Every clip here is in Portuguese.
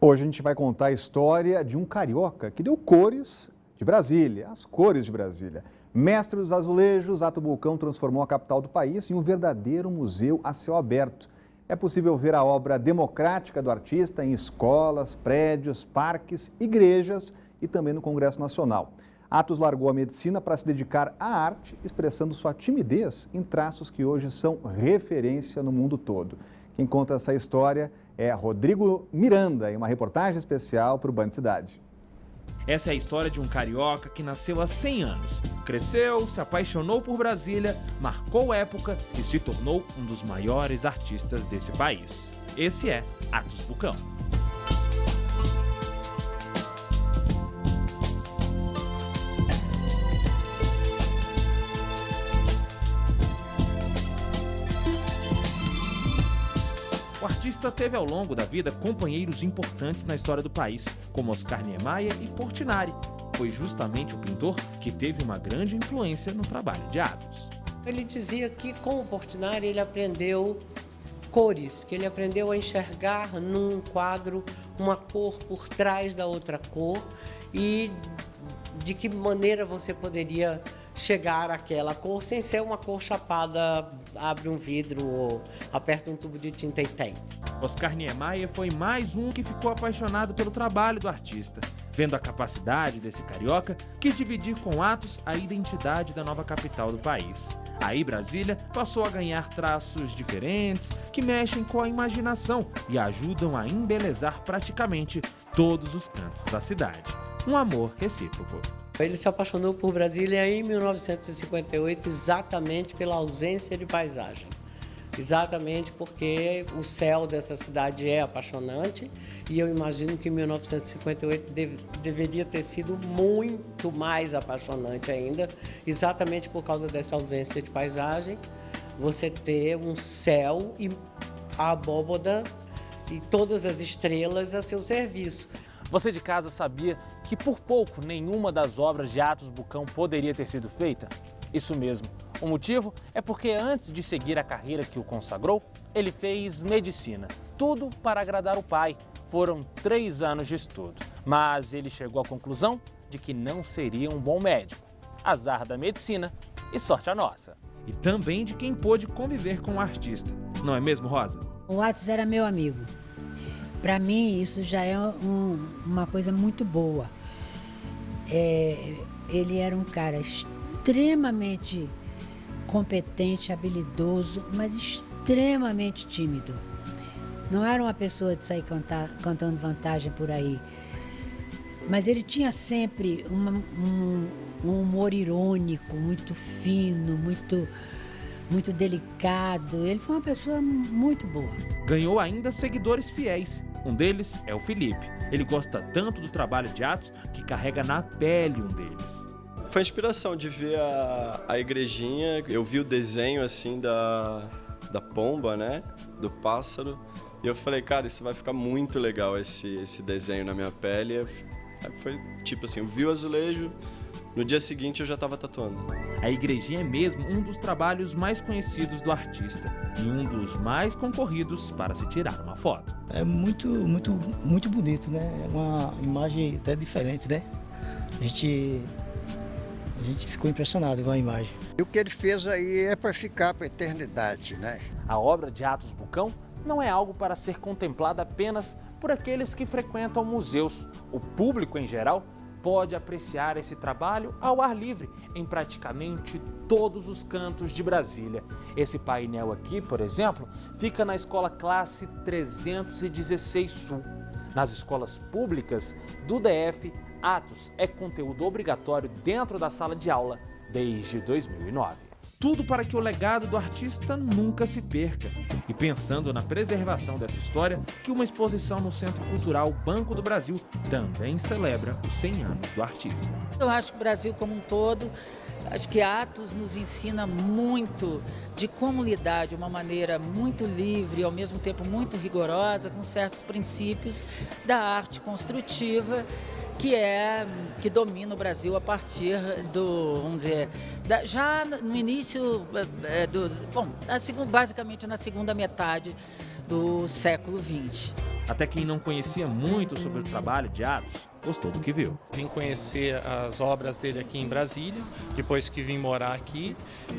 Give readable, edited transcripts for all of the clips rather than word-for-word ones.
Hoje a gente vai contar a história de um carioca que deu cores de Brasília, as cores de Brasília. Mestre dos azulejos, Ato Bulcão transformou a capital do país em um verdadeiro museu a céu aberto. É possível ver a obra democrática do artista em escolas, prédios, parques, igrejas e também no Congresso Nacional. Atos largou a medicina para se dedicar à arte, expressando sua timidez em traços que hoje são referência no mundo todo. Quem conta essa história é Rodrigo Miranda, em uma reportagem especial para o Band Cidade. Essa é a história de um carioca que nasceu há 100 anos. Cresceu, se apaixonou por Brasília, marcou época e se tornou um dos maiores artistas desse país. Esse é Atos Bulcão. O artista teve ao longo da vida companheiros importantes na história do país, como Oscar Niemeyer e Portinari. Foi justamente o pintor que teve uma grande influência no trabalho de Atos. Ele dizia que com o Portinari ele aprendeu cores, que ele aprendeu a enxergar num quadro uma cor por trás da outra cor e de que maneira você poderia chegar àquela cor sem ser uma cor chapada, abre um vidro ou aperta um tubo de tinta e tem. Oscar Niemeyer foi mais um que ficou apaixonado pelo trabalho do artista. Vendo a capacidade desse carioca, quis dividir com Atos a identidade da nova capital do país. Aí Brasília passou a ganhar traços diferentes que mexem com a imaginação e ajudam a embelezar praticamente todos os cantos da cidade. Um amor recíproco. Ele se apaixonou por Brasília em 1958 exatamente pela ausência de paisagem. Exatamente porque o céu dessa cidade é apaixonante e eu imagino que 1958 deveria ter sido muito mais apaixonante ainda, exatamente por causa dessa ausência de paisagem, você ter um céu e a abóboda e todas as estrelas a seu serviço. Você de casa sabia que por pouco nenhuma das obras de Atos Bulcão poderia ter sido feita? Isso mesmo. O motivo é porque antes de seguir a carreira que o consagrou, ele fez medicina. Tudo para agradar o pai. Foram 3 anos de estudo. Mas ele chegou à conclusão de que não seria um bom médico. Azar da medicina e sorte a nossa. E também de quem pôde conviver com o artista. Não é mesmo, Rosa? O Atos era meu amigo. Para mim, isso já é uma coisa muito boa. Ele era um cara extremamente competente, habilidoso, mas extremamente tímido. Não era uma pessoa de sair cantando vantagem por aí. Mas ele tinha sempre um humor irônico, muito fino, muito delicado. Ele foi uma pessoa muito boa. Ganhou ainda seguidores fiéis. Um deles é o Felipe. Ele gosta tanto do trabalho de Atos que carrega na pele um deles. Foi a inspiração de ver a igrejinha. Eu vi o desenho assim da pomba, né? Do pássaro. E eu falei, cara, isso vai ficar muito legal esse desenho na minha pele. Foi tipo assim, eu vi o azulejo. No dia seguinte eu já estava tatuando. A igrejinha é mesmo um dos trabalhos mais conhecidos do artista e um dos mais concorridos para se tirar uma foto. É muito bonito, né? É uma imagem até diferente, né? A gente ficou impressionado com a imagem. E o que ele fez aí é para ficar para a eternidade, né? A obra de Atos Bulcão não é algo para ser contemplada apenas por aqueles que frequentam museus. O público em geral pode apreciar esse trabalho ao ar livre em praticamente todos os cantos de Brasília. Esse painel aqui, por exemplo, fica na escola classe 316 Sul. Nas escolas públicas do DF, Atos é conteúdo obrigatório dentro da sala de aula desde 2009. Tudo para que o legado do artista nunca se perca. E pensando na preservação dessa história, que uma exposição no Centro Cultural Banco do Brasil também celebra os 100 anos do artista. Eu acho que o Brasil como um todo, acho que Atos nos ensina muito de como lidar de uma maneira muito livre e ao mesmo tempo muito rigorosa com certos princípios da arte construtiva que domina o Brasil a partir do, vamos dizer, já no início basicamente na segunda metade do século XX. Até quem não conhecia muito sobre o trabalho de Atos, gostou do que viu. Vim conhecer as obras dele aqui em Brasília, depois que vim morar aqui,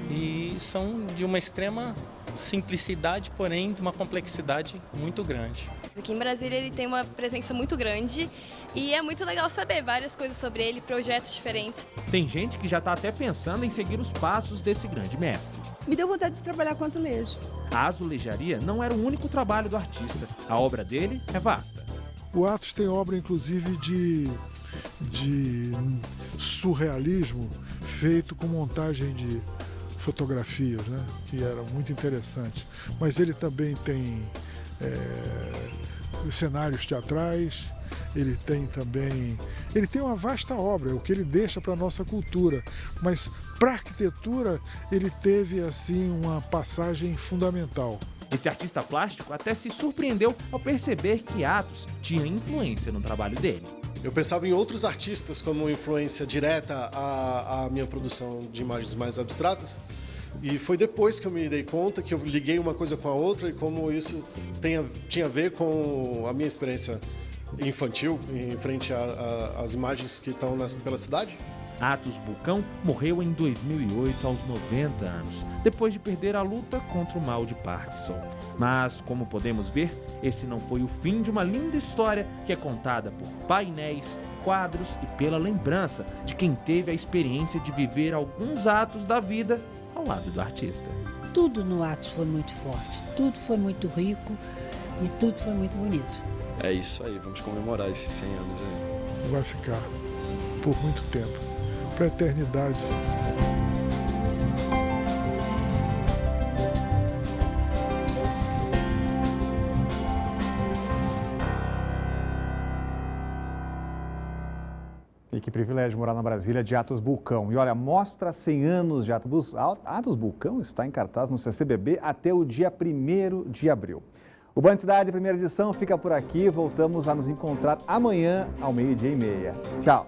e são de uma extrema simplicidade, porém de uma complexidade muito grande. Aqui em Brasília ele tem uma presença muito grande e é muito legal saber várias coisas sobre ele, projetos diferentes. Tem gente que já está até pensando em seguir os passos desse grande mestre. Me deu vontade de trabalhar com azulejo. A azulejaria não era o único trabalho do artista. A obra dele é vasta. O Atos tem obra, inclusive, de surrealismo feito com montagem de fotografias, né? Que era muito interessante. Mas ele também tem cenários teatrais, ele tem uma vasta obra, o que ele deixa para a nossa cultura, mas para a arquitetura ele teve assim uma passagem fundamental. Esse artista plástico até se surpreendeu ao perceber que Atos tinha influência no trabalho dele. Eu pensava em outros artistas como influência direta à minha produção de imagens mais abstratas, e foi depois que eu me dei conta que eu liguei uma coisa com a outra e como isso tinha a ver com a minha experiência infantil em frente às imagens que estão pela cidade. Atos Bulcão morreu em 2008 aos 90 anos, depois de perder a luta contra o mal de Parkinson. Mas, como podemos ver, esse não foi o fim de uma linda história que é contada por painéis, quadros e pela lembrança de quem teve a experiência de viver alguns atos da vida ao lado do artista. Tudo no Atos foi muito forte, tudo foi muito rico e tudo foi muito bonito. É isso aí, vamos comemorar esses 100 anos aí. Vai ficar por muito tempo, para a eternidade. E que privilégio morar na Brasília de Atos Bulcão. E olha, mostra 100 anos de Atos Bulcão está em cartaz no CCBB até o dia 1º de abril. O Band Cidade, primeira edição, fica por aqui. Voltamos a nos encontrar amanhã ao 12:30. Tchau!